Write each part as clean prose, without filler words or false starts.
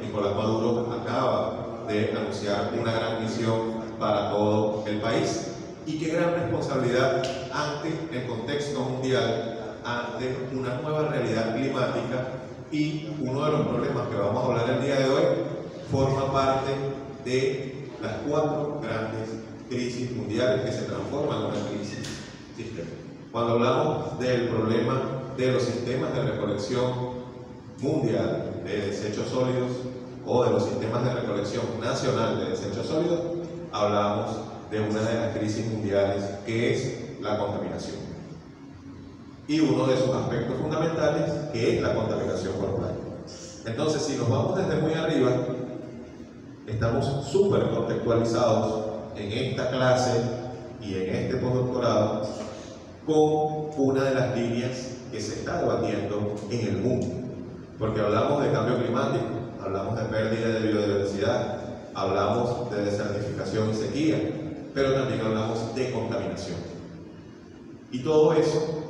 Nicolás Maduro acaba de anunciar una gran misión para todo el país. Y qué gran responsabilidad ante el contexto mundial, ante una nueva realidad climática, y uno de los problemas que vamos a hablar el día de hoy forma parte de las 4 grandes crisis mundiales que se transforman en una crisis sistémica. Cuando hablamos del problema de los sistemas de recolección mundial de desechos sólidos o de los sistemas de recolección nacional de desechos sólidos, hablamos de una de las crisis mundiales, que es la contaminación. Y uno de sus aspectos fundamentales, que es la contaminación corporal. Entonces, si nos vamos desde muy arriba, estamos súper contextualizados en esta clase y en este postdoctorado con una de las líneas que se está debatiendo en el mundo. Porque hablamos de cambio climático, hablamos de pérdida de biodiversidad, hablamos de desertificación y sequía, pero también hablamos de contaminación. Y todo eso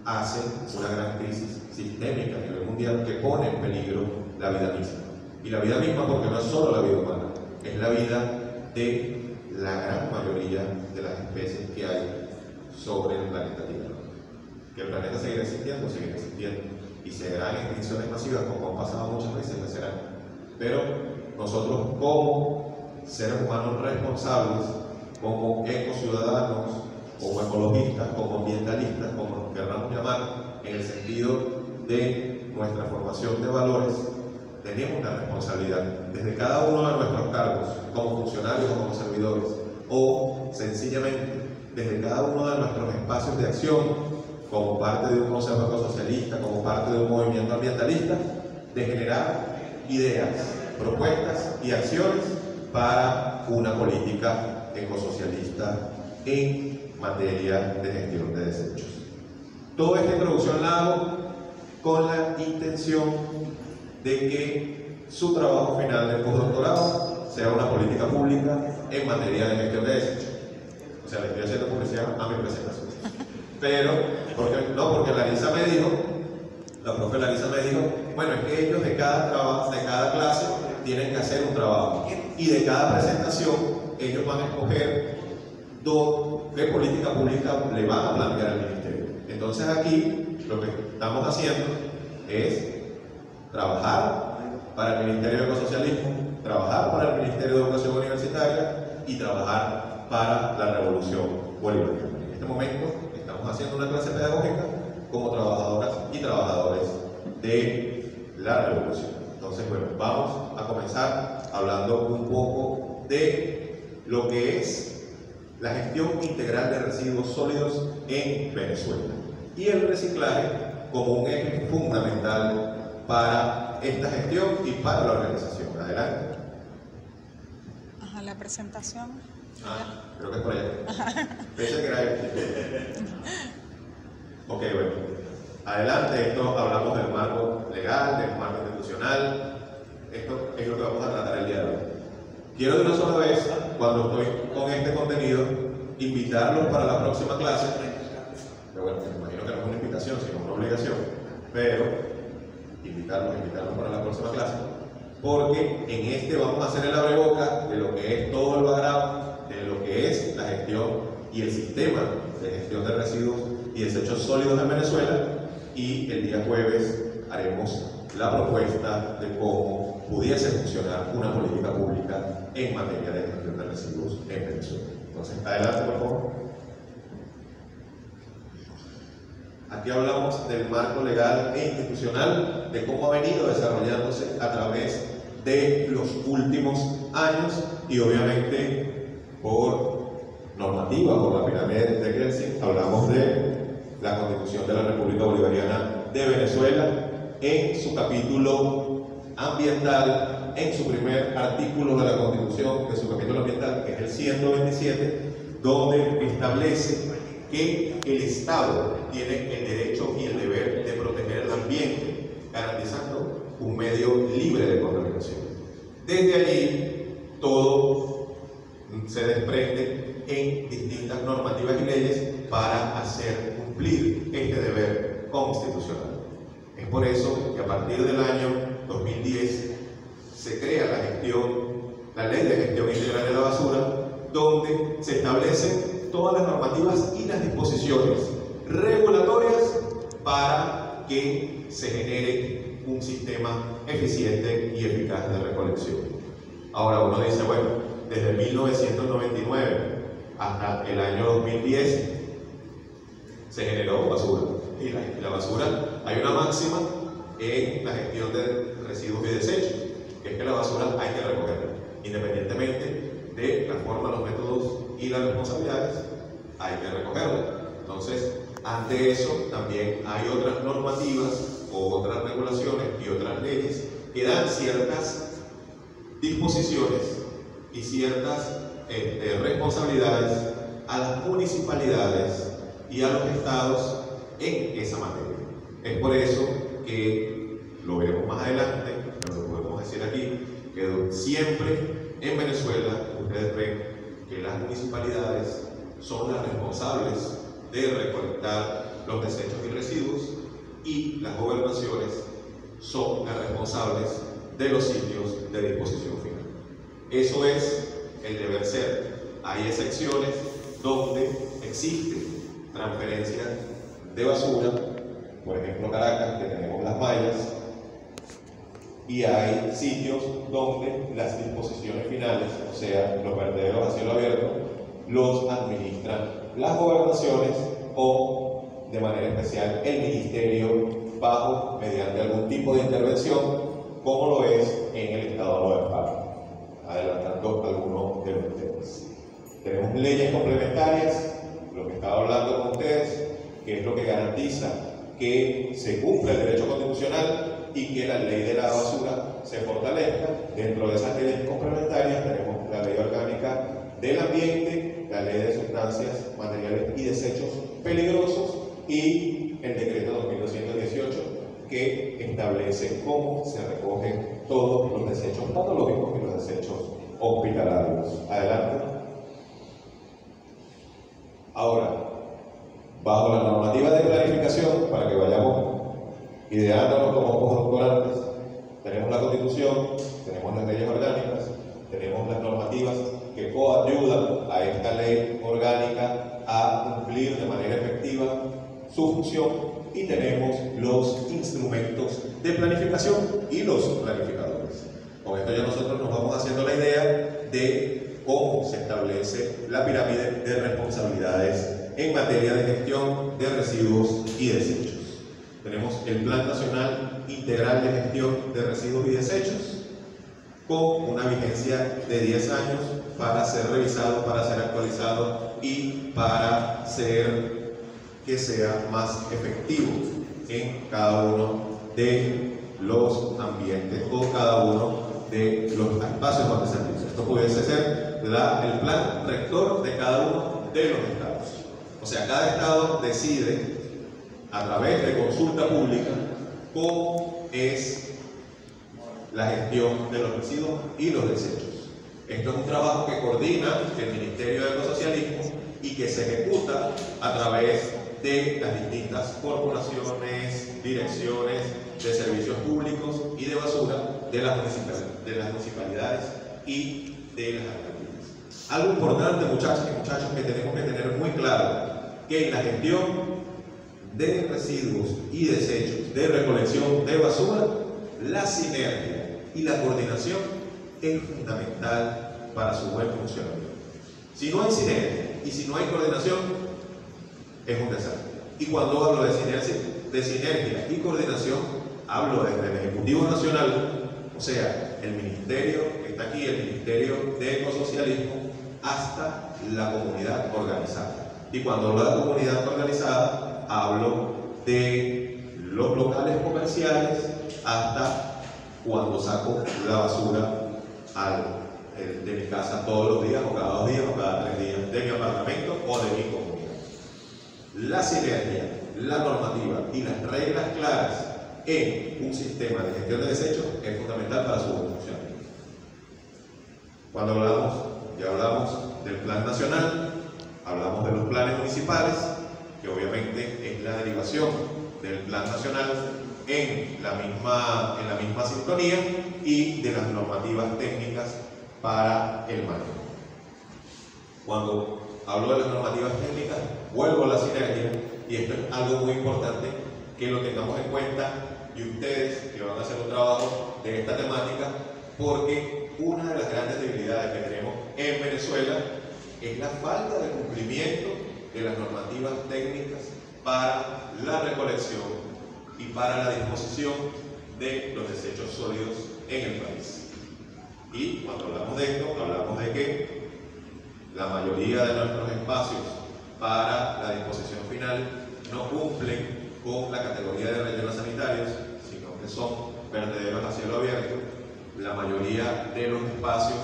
hace una gran crisis sistémica a nivel mundial que pone en peligro la vida misma. Y la vida misma, porque no es solo la vida humana, es la vida de la gran mayoría de las especies que hay sobre el planeta Tierra. Que el planeta seguirá existiendo, y se harán extinciones masivas, como han pasado muchas veces, las serán. Pero nosotros, como seres humanos responsables, como ecociudadanos, como ecologistas, como ambientalistas, como nos queramos llamar, en el sentido de nuestra formación de valores, tenemos una responsabilidad desde cada uno de nuestros cargos, como funcionarios o como servidores, o sencillamente desde cada uno de nuestros espacios de acción, como parte de un consejo ecosocialista, como parte de un movimiento ambientalista, de generar ideas, propuestas y acciones para una política ecosocialista en materia de gestión de desechos. Toda esta introducción la hago con la intención de que su trabajo final del postdoctorado sea una política pública en materia de gestión de desechos. O sea, le estoy haciendo publicidad a mi presentación. Pero, porque Larisa me dijo, la profe Larisa me dijo, bueno, es que ellos de cada clase tienen que hacer un trabajo, y de cada presentación ellos van a escoger qué política pública le van a plantear al ministerio. Entonces aquí lo que estamos haciendo es trabajar para el Ministerio de Ecosocialismo, trabajar para el Ministerio de Educación Universitaria y trabajar para la Revolución Bolivariana. En este momento estamos haciendo una clase pedagógica como trabajadoras y trabajadores de la Revolución. Entonces, bueno, vamos a comenzar hablando un poco de lo que es la gestión integral de residuos sólidos en Venezuela y el reciclaje como un eje fundamental para esta gestión y para la organización. Adelante. Ajá, la presentación. Creo que es por allá. Pensé que era él. Ok, bueno. Adelante, esto hablamos del marco legal, del marco institucional. Esto es lo que vamos a tratar el día de hoy. Quiero de una sola vez, cuando estoy con este contenido, invitarlos para la próxima clase. Pero bueno, me imagino que no es una invitación, sino una obligación. Pero invitarlos para la próxima clase, porque en este vamos a hacer el abreboca de lo que es todo el background, de lo que es la gestión y el sistema de gestión de residuos y desechos sólidos en Venezuela, y el día jueves haremos la propuesta de cómo pudiese funcionar una política pública en materia de gestión de residuos en Venezuela. Entonces, adelante, por favor. Aquí hablamos del marco legal e institucional, de cómo ha venido desarrollándose a través de los últimos años, y obviamente por normativa, por la pirámide de Kelsen, hablamos de la Constitución de la República Bolivariana de Venezuela en su capítulo ambiental, en su primer artículo de la Constitución, de su capítulo ambiental, que es el 127, donde establece que el Estado tiene el derecho y el deber de proteger el ambiente, garantizando un medio libre de contaminación. Desde allí, todo se desprende en distintas normativas y leyes para hacer cumplir este deber constitucional. Es por eso que a partir del año 2010 la Ley de Gestión Integral de la Basura, donde se establecen todas las normativas y las disposiciones regulatorias para que se genere un sistema eficiente y eficaz de recolección. Ahora uno dice, bueno, desde 1999 hasta el año 2010 se generó basura. Y la basura, hay una máxima en la gestión de residuos y desechos, que es que la basura hay que recogerla, independientemente de la forma, los métodos y las responsabilidades, hay que recogerla. Entonces, ante eso también hay otras normativas o otras regulaciones y otras leyes que dan ciertas disposiciones y ciertas responsabilidades a las municipalidades y a los estados en esa materia. Es por eso que lo veremos más adelante, pero lo podemos decir aquí, que siempre en Venezuela ustedes ven que las municipalidades son las responsables de recolectar los desechos y residuos y las gobernaciones son las responsables de los sitios de disposición final. Eso es el deber ser. Hay excepciones donde existe transferencia de basura, por ejemplo Caracas, que tenemos las mallas, y hay sitios donde las disposiciones finales, o sea, los vertederos a cielo abierto, los administran las gobernaciones o, de manera especial, el ministerio mediante algún tipo de intervención, como lo es en el Estado Nueva Esparta. Adelantando algunos de los temas. Tenemos leyes complementarias, lo que estaba hablando con ustedes, que es lo que garantiza que se cumpla el derecho constitucional y que la ley de la basura se fortalezca. Dentro de esas leyes complementarias tenemos la ley orgánica del ambiente, la ley de sustancias, materiales y desechos peligrosos y el decreto 2218 que establece cómo se recogen todos los desechos patológicos y los desechos hospitalarios. Adelante. Ahora, bajo la normativa de planificación, para que vayamos ideándonos como postdoctorantes, tenemos la Constitución, tenemos las leyes orgánicas, tenemos las normativas que coayudan a esta ley orgánica a cumplir de manera efectiva su función y tenemos los instrumentos de planificación y los planificadores. Con esto ya nosotros nos vamos haciendo la idea de cómo se establece la pirámide de responsabilidades en materia de gestión de residuos y desechos. Tenemos el Plan Nacional Integral de Gestión de Residuos y Desechos, con una vigencia de 10 años para ser revisado, para ser actualizado y para que sea más efectivo en cada uno de los ambientes o cada uno de los espacios donde se aplica. Esto pudiese ser el plan rector de cada uno de los estados. O sea, cada estado decide a través de consulta pública cómo es la gestión de los residuos y los desechos. Esto es un trabajo que coordina el Ministerio de Ecosocialismo y que se ejecuta a través de las distintas corporaciones, direcciones de servicios públicos y de basura de las municipalidades y de las alcaldías. Algo importante, muchachos y muchachos, que tenemos que tener muy claro, que en la gestión de residuos y desechos, de recolección de basura, la sinergia y la coordinación es fundamental para su buen funcionamiento. Si no hay sinergia y si no hay coordinación, es un desastre. Y cuando hablo de sinergia y coordinación, hablo desde el Ejecutivo Nacional, o sea, el Ministerio que está aquí, el Ministerio de Ecosocialismo, hasta la comunidad organizada. Y cuando hablo de la comunidad organizada, hablo de los locales comerciales hasta cuando saco la basura de mi casa todos los días, o cada 2 días, o cada 3 días, de mi apartamento o de mi comunidad. La sinergia, la normativa y las reglas claras en un sistema de gestión de desechos es fundamental para su funcionamiento. Cuando ya hablamos del plan nacional, hablamos de los planes municipales, que obviamente es la derivación del plan nacional en la misma sintonía, y de las normativas técnicas para el manejo. Cuando hablo de las normativas técnicas, vuelvo a la sinergia, y esto es algo muy importante que lo tengamos en cuenta, y ustedes que van a hacer un trabajo de esta temática, porque una de las grandes debilidades que tenemos en Venezuela es la falta de cumplimiento de las normativas técnicas para la recolección y para la disposición de los desechos sólidos en el país. Y cuando hablamos de esto, hablamos de que la mayoría de nuestros espacios para la disposición final no cumplen con la categoría de rellenos sanitarios, sino que son vertederos a cielo abierto. La mayoría de los espacios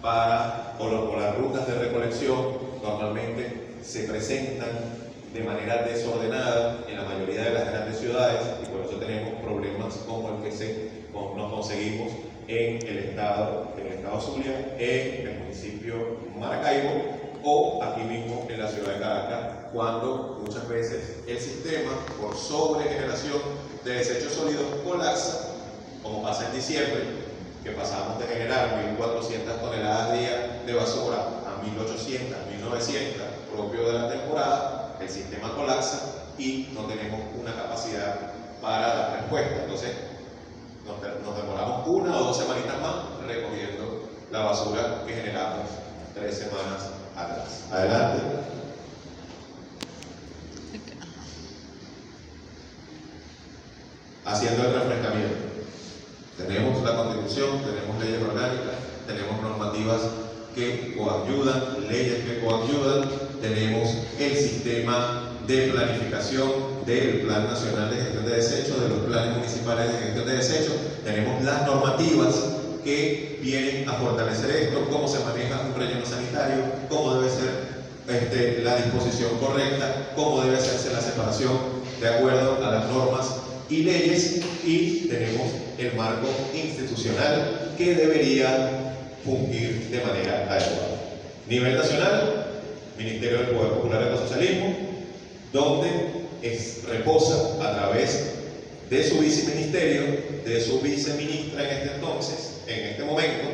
o las rutas de recolección normalmente se presentan de manera desordenada en la mayoría de las grandes ciudades, y por eso tenemos problemas como el que nos conseguimos en el estado Zulia, en el municipio Maracaibo, o aquí mismo en la ciudad de Caracas, cuando muchas veces el sistema, por sobregeneración de desechos sólidos, colapsa, como pasa en diciembre, que pasamos de generar 1.400 toneladas día de basura a 1.800, 1.900, propio de la temporada. El sistema colapsa y no tenemos una capacidad para dar respuesta. Entonces, nos demoramos 1 o 2 semanitas más recogiendo la basura que generamos 3 semanas atrás. Adelante. Haciendo el refrescamiento. Tenemos la Constitución, tenemos leyes orgánicas, tenemos normativas que coayudan, leyes que coayudan, tenemos el sistema de planificación del Plan Nacional de Gestión de Desechos, de los planes municipales de gestión de desechos, tenemos las normativas que vienen a fortalecer esto, cómo se maneja un relleno sanitario, cómo debe ser la disposición correcta, cómo debe hacerse la separación de acuerdo a las normas y leyes, y tenemos el marco institucional que debería fungir de manera adecuada. Nivel nacional, Ministerio del Poder Popular del Socialismo, donde reposa a través de su viceministerio, de su viceministra en este momento,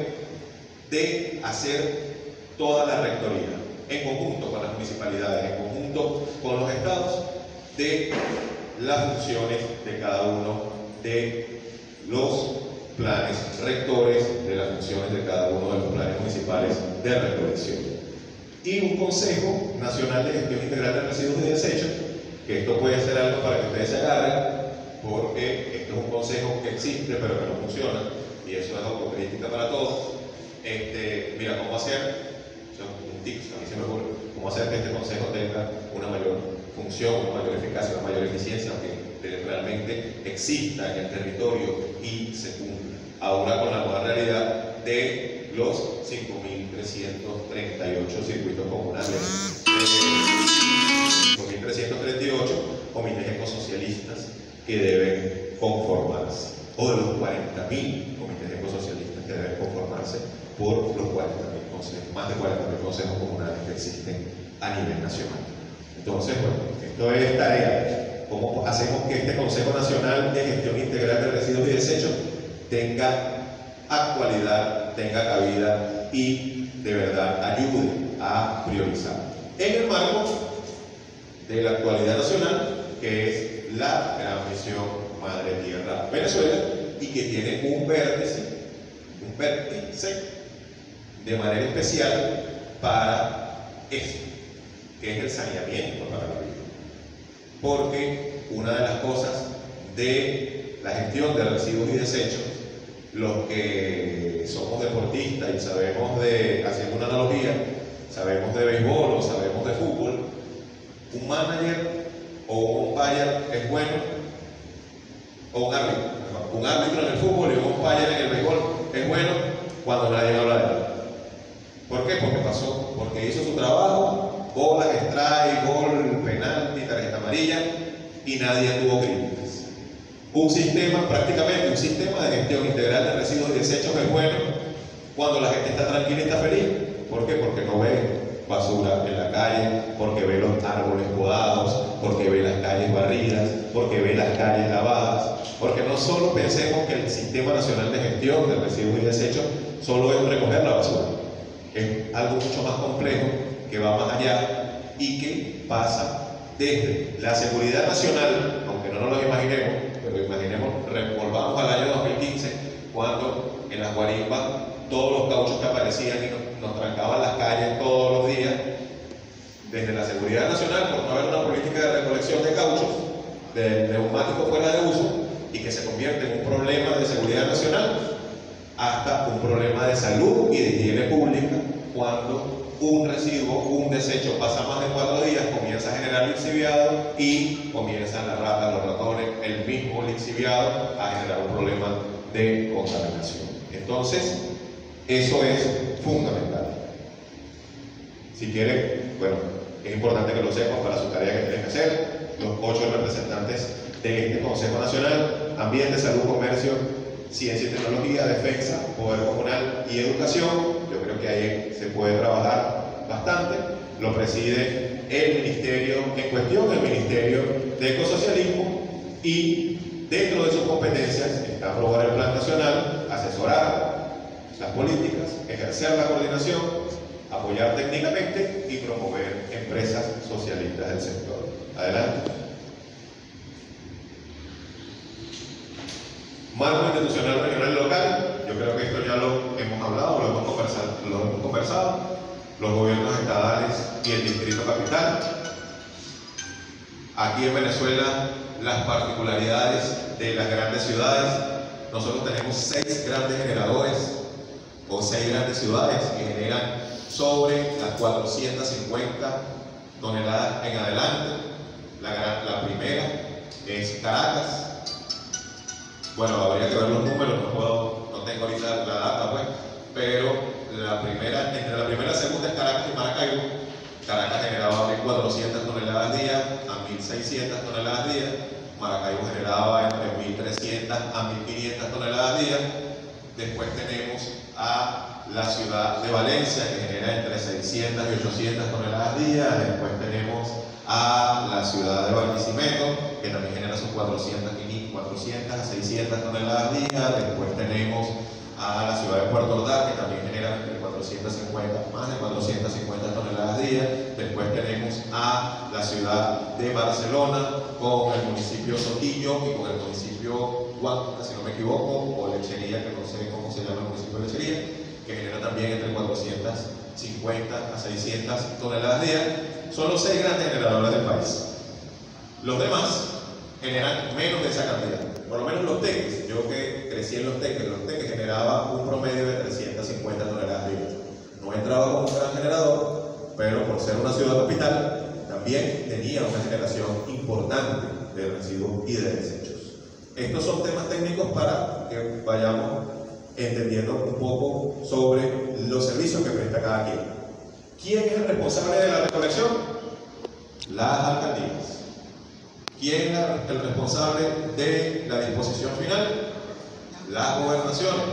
de hacer toda la rectoría, en conjunto con las municipalidades, en conjunto con los estados, de las funciones de cada uno de los planes rectores, de las funciones de cada uno de los planes municipales de recolección. Y un Consejo Nacional de Gestión Integral de Residuos y Desechos, que esto puede ser algo para que ustedes se agarren, porque esto es un consejo que existe pero que no funciona, y eso es autocrítica para todos. Mira, ¿cómo hacer? Eso es un tip, a mí se me ocurre, cómo hacer que este consejo tenga una mayor función, una mayor eficacia, una mayor eficiencia, que realmente exista en el territorio y se cumpla. Ahora con la nueva realidad de los 5.338 circuitos comunales, 5.338 comités ecosocialistas que deben conformarse, o de los 40.000 comités ecosocialistas que deben conformarse por los 40.000 consejos, más de 40.000 consejos comunales que existen a nivel nacional. Entonces, bueno, esto es tarea. ¿Cómo hacemos que este Consejo Nacional de Gestión Integral de Residuos y Desechos tenga actualidad, tenga cabida y de verdad ayude a priorizar? En el marco de la actualidad nacional, que es la gran misión Madre Tierra Venezuela, y que tiene un vértice de manera especial para esto, que es el saneamiento para la vida. Porque una de las cosas de la gestión de residuos y desechos, los que somos deportistas y sabemos haciendo una analogía, sabemos de béisbol o sabemos de fútbol, un manager o un umpire es bueno, o un árbitro en el fútbol y un umpire en el béisbol es bueno cuando nadie habla de él. ¿Por qué? Porque hizo su trabajo, bolas, strike, gol, penalti, tarjeta amarilla, y nadie tuvo críticas. Prácticamente un sistema de gestión integral de residuos y desechos es bueno cuando la gente está tranquila y está feliz. ¿Por qué? Porque no ve basura en la calle, porque ve los árboles podados, porque ve las calles barridas, porque ve las calles lavadas, porque no solo pensemos que el Sistema Nacional de Gestión de Residuos y Desechos solo es recoger la basura, es algo mucho más complejo que va más allá y que pasa desde la seguridad nacional, aunque no nos lo imaginemos, pero imaginemos, volvamos al año 2015, cuando en las guarimbas todos los cauchos que aparecían y nos trancaban las calles todos los días, desde la seguridad nacional, por no haber una política de recolección de cauchos, de neumáticos fuera de uso, y que se convierte en un problema de seguridad nacional, hasta un problema de salud y de higiene pública, cuando un residuo, un desecho pasa más de 4 días, comienza a generar lixiviado y comienzan las ratas, los ratones, el mismo lixiviado a generar un problema de contaminación. Entonces, eso es fundamental. Si quieren, bueno, es importante que lo sepan para su tarea que tienen que hacer. Los 8 representantes de este Consejo Nacional: Ambiente, Salud, Comercio, Ciencia y Tecnología, Defensa, Poder Comunal y Educación. Yo creo que ahí se puede trabajar bastante. Lo preside el ministerio en cuestión, el Ministerio de Ecosocialismo, y dentro de sus competencias está aprobar el Plan Nacional, asesorar las políticas, ejercer la coordinación, apoyar técnicamente y promover empresas socialistas del sector. Adelante. Marco institucional regional y local. Yo creo que esto ya lo hemos hablado, lo hemos conversado. Los gobiernos estadales y el distrito capital. Aquí en Venezuela, las particularidades de las grandes ciudades. Nosotros tenemos 6 grandes generadores o 6 grandes ciudades que generan sobre las 450 toneladas en adelante. La primera es Caracas. Bueno, habría que ver los números, no tengo ahorita la data, pues, pero entre la primera y segunda es Caracas y Maracaibo. Caracas generaba 1.400 toneladas día a 1.600 toneladas día. Maracaibo generaba entre 1.300 a 1.500 toneladas día. Después tenemos a la ciudad de Valencia, que genera entre 600 y 800 toneladas día. Después tenemos a la ciudad de Barquisimeto, que también genera sus 400 a 600 toneladas día. Después tenemos a la ciudad de Puerto Ordaz, que también genera entre 450, más de 450 toneladas día. Después tenemos a la ciudad de Barcelona, con el municipio Sotillo y con el municipio Huanca, si no me equivoco, o Lechería, que no sé cómo se llama el municipio de Lechería, que genera también entre 450 a 600 toneladas día. Son los 6 grandes generadores del país. Los demás generan menos de esa cantidad. Por lo menos los teques, yo que crecí en los teques generaba un promedio de 350 toneladas día. No entraba como un gran generador, pero por ser una ciudad capital, también tenía una generación importante de residuos y de desechos. Estos son temas técnicos para que vayamos entendiendo un poco sobre los servicios que presta cada quien. ¿Quién es el responsable de la recolección? Las alcaldías. ¿Quién es el responsable de la disposición final? Las gobernaciones.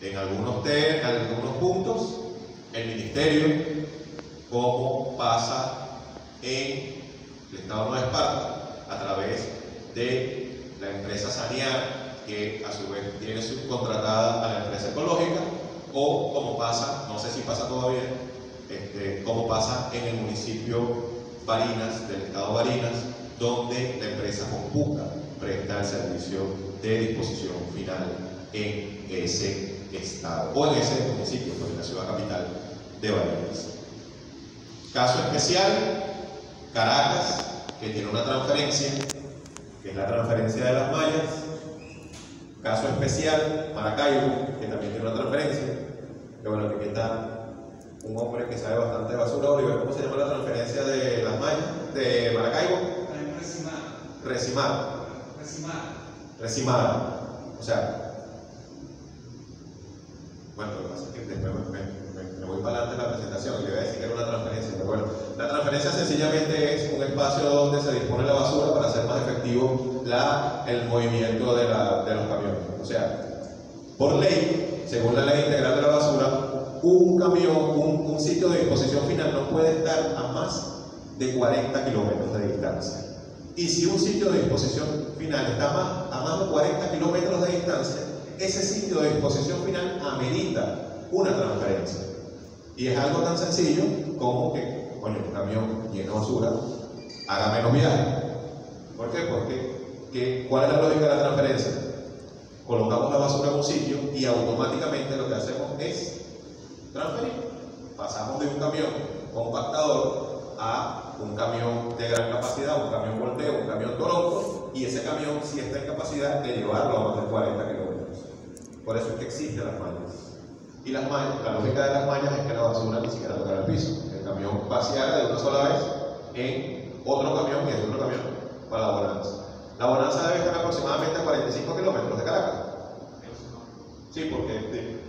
En algunos puntos, el ministerio, como pasa en el estado de Nueva Esparta, a través de la empresa Sanear, que a su vez tiene subcontratada a la empresa ecológica, o como pasa, no sé si pasa todavía, como pasa en el municipio Barinas, del estado Barinas, donde la empresa Compuca presta el servicio de disposición final en ese estado, o en ese municipio, pues en la ciudad capital de Barinas. Caso especial, Caracas, que tiene una transferencia, que es la transferencia de las mallas. Caso especial, Maracaibo, que también tiene una transferencia. Que bueno, que aquí está un hombre que sabe bastante de basura. Oliver, ¿cómo se llama la transferencia de las mallas de Maracaibo? Recimada. O sea, bueno, lo que pasa es que después me voy para adelante en la presentación y le voy a decir que era una transferencia, pero bueno, la transferencia sencillamente es un espacio donde se dispone la basura para hacer más efectivo el movimiento de los camiones. O sea, por ley, según la Ley Integral de la Basura, un camión, un sitio de disposición final no puede estar a más de 40 kilómetros de distancia. Y si un sitio de disposición final está a más de 40 kilómetros de distancia, ese sitio de disposición final amerita una transferencia. Y es algo tan sencillo como que, coño, un camión lleno de basura haga menos viaje. ¿Por qué? Porque ¿cuál es la lógica de la transferencia? Colocamos la basura en un sitio y automáticamente lo que hacemos es transferir. Pasamos de un camión compactador a un camión de gran capacidad, un camión volteo, un camión Toronto, y ese camión sí está en capacidad de llevarlo a más de 40 kilómetros. Por eso es que existen las mallas. Y las mallas, la lógica de las mallas es que la basura ni siquiera tocara el piso. El camión vaciara de una sola vez en otro camión, que es otro camión, para la Bonanza. La Bonanza debe estar aproximadamente a 45 kilómetros de Caracas. Sí, porque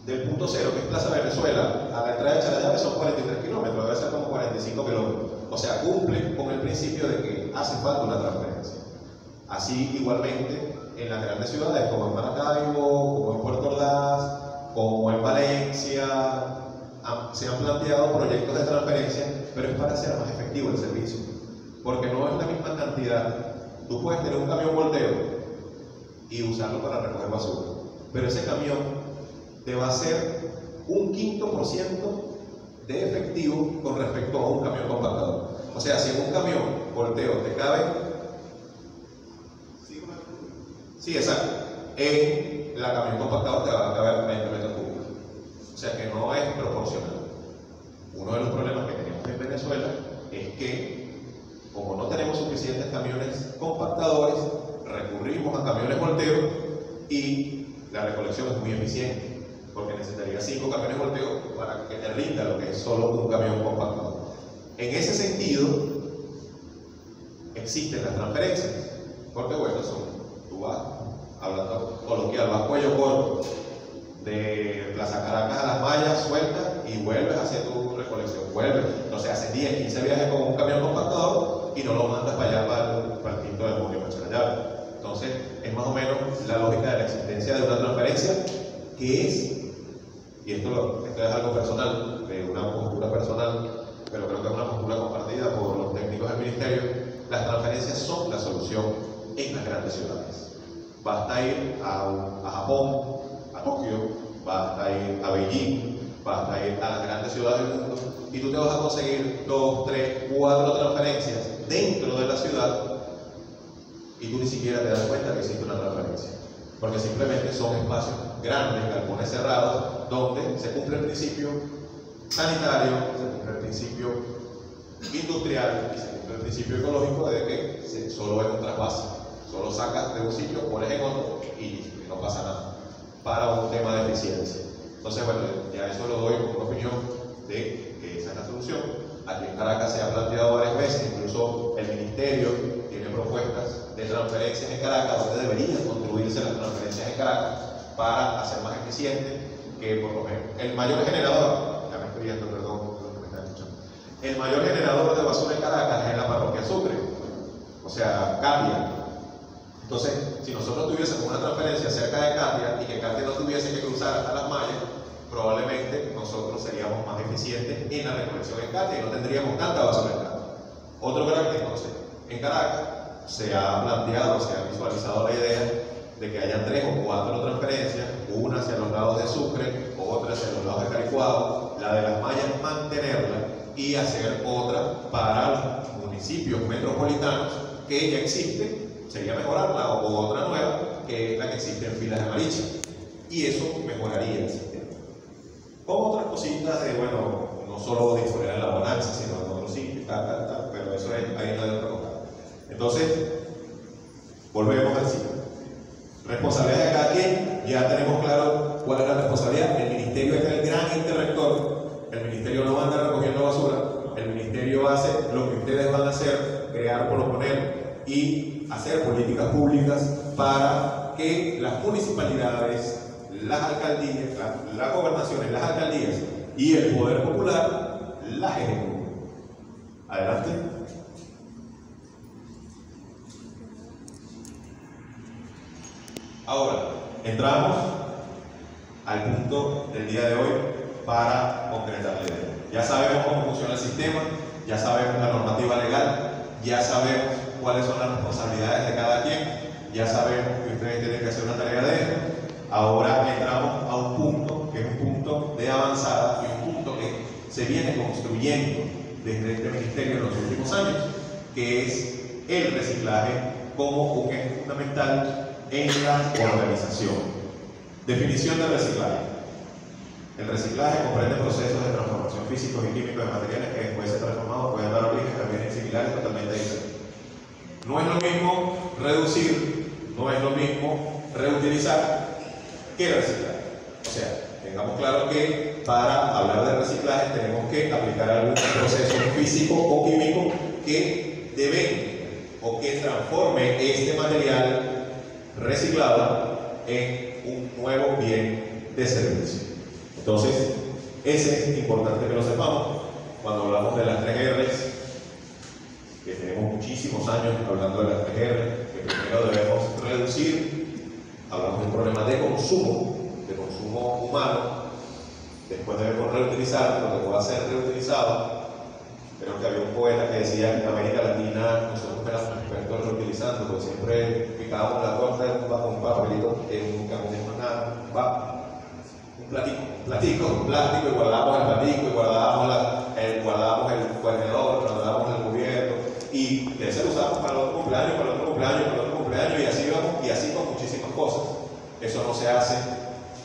del punto cero, que es Plaza Venezuela, a la entrada de Charallave son 43 kilómetros, debe ser como 45 kilómetros. O sea, cumple con el principio de que hace falta una transferencia. Así, igualmente, en las grandes ciudades, como en Maracaibo, como en Puerto Ordaz, como en Valencia, se han planteado proyectos de transferencia, pero es para hacer más efectivo el servicio. Porque no es la misma cantidad. Tú puedes tener un camión volteo y usarlo para recoger basura, pero ese camión te va a hacer un 5% de efectivo con respecto a un camión compactador. O sea, si en un camión volteo te cabe, sí, exacto, en la camión compactador te va a caber 20 metros cúbicos. O sea que no es proporcional. Uno de los problemas que tenemos en Venezuela es que, como no tenemos suficientes camiones compactadores, recurrimos a camiones volteos y la recolección es muy eficiente, porque necesitaría 5 camiones volteos para que te rinda lo que es solo un camión compactador. En ese sentido, existen las transferencias, porque bueno, tú vas, hablando coloquial, vas cuello corto de Plaza Caracas a Las Mallas, sueltas y vuelves a hacer tu recolección, vuelves, no sé, haces 10, 15 viajes con un camión compactador y no lo mandas para allá, para el Quinto de Junio, para Charallave. Entonces, es más o menos la lógica de la existencia de una transferencia, que es, y esto es algo personal, de una postura personal, pero creo que es una postura compartida por los técnicos del ministerio, las transferencias son la solución en las grandes ciudades. Basta ir a Japón, a Tokio, basta ir a Beijing, basta ir a las grandes ciudades del mundo y tú te vas a conseguir 2, 3, 4 transferencias dentro de la ciudad y tú ni siquiera te das cuenta que existe una transferencia, porque simplemente son espacios grandes, galpones cerrados, donde se cumple el principio sanitario, se cumple el principio industrial y se cumple el principio ecológico de que solo es un trasvase, solo sacas de un sitio, pones en otro y no pasa nada, para un tema de eficiencia. Entonces, bueno, ya eso lo doy como una opinión de que esa es la solución. Aquí en Caracas se ha planteado varias veces, incluso el ministerio tiene propuestas de transferencias en Caracas, donde deberían construirse las transferencias en Caracas para hacer más eficiente, que por lo menos el mayor generador, ya me estoy viendo, perdón, lo que me están escuchando, el mayor generador de basura en Caracas es en la parroquia Sucre, o sea, Katia. Entonces, si nosotros tuviésemos una transferencia cerca de Katia y que Katia no tuviese que cruzar hasta Las Mallas, probablemente nosotros seríamos más eficientes en la recolección en Katia y no tendríamos tanta basura en Katia. Otro gran entonces, en Caracas se ha planteado, se ha visualizado la idea de que hayan 3 o 4 transferencias, una hacia los lados de Sucre, otra hacia los lados de Caricuado, la de Las Mallas mantenerla y hacer otra para los municipios metropolitanos que ya existe, sería mejorarla, o otra nueva, que es la que existe en Filas de Maricha, y eso mejoraría el sistema. Con otras cositas de, bueno, no solo disponer en la Bonanza, sino en otros sitios, tal, pero eso es, ahí no hay otra cosa. Entonces, volvemos al sitio. Responsabilidad de cada quien, ya tenemos claro cuál es la responsabilidad. El ministerio es el gran interrector, el ministerio no va a andar recogiendo basura, el ministerio hace lo que ustedes van a hacer, crear, proponer y hacer políticas públicas para que las municipalidades, las alcaldías, las gobernaciones, las alcaldías y el poder popular las ejecuten. Adelante. Ahora, entramos al punto del día de hoy, para concretar la idea. Ya sabemos cómo funciona el sistema, ya sabemos la normativa legal, ya sabemos cuáles son las responsabilidades de cada quien, ya sabemos que ustedes tienen que hacer una tarea de esto. Ahora entramos a un punto que es un punto de avanzada y un punto que se viene construyendo desde este ministerio en los últimos años, que es el reciclaje como un eje fundamental en la organización. Definición del reciclaje. El reciclaje comprende procesos de transformación físicos y químicos de materiales que después de ser transformados pueden dar origen a bienes similares totalmente diferentes. No es lo mismo reducir, no es lo mismo reutilizar que reciclar. O sea, tengamos claro que para hablar de reciclaje tenemos que aplicar algún proceso físico o químico que debe o que transforme este material reciclado en un nuevo bien de servicio. Entonces, ese es importante que lo sepamos cuando hablamos de las 3 R's, que tenemos muchísimos años hablando de las 3 R's, que primero debemos reducir, hablamos de un problema de consumo humano, después debemos reutilizar lo que pueda ser reutilizado. Creo que había un poeta que decía que en América Latina nosotros éramos expertos reutilizando, porque siempre picábamos la torta bajo un papelito que nunca comimos nada, un platico de plástico, y guardábamos el platico, y guardábamos el contenedor, guardábamos el cubierto, y ese lo usamos para el otro cumpleaños, para el otro cumpleaños, para el otro cumpleaños, y así vamos, y así con muchísimas cosas. Eso no se hace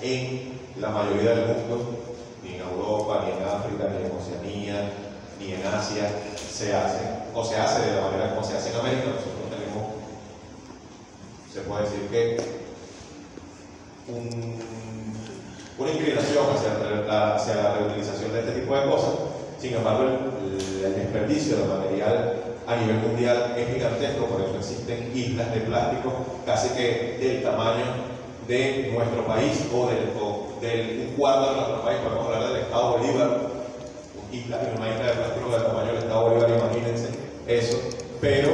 en la mayoría del mundo, ni en Europa, ni en África, ni en Oceanía, ni en Asia se hace, o se hace de la manera como se hace en América. Nosotros tenemos, se puede decir que una inclinación hacia la reutilización de este tipo de cosas. Sin embargo, el desperdicio de material a nivel mundial es gigantesco, por eso existen islas de plástico casi que del tamaño de nuestro país o del un cuarto de nuestro país. Podemos hablar del estado Bolívar, una isla de plástico del tamaño del estado Bolívar, imagínense eso, pero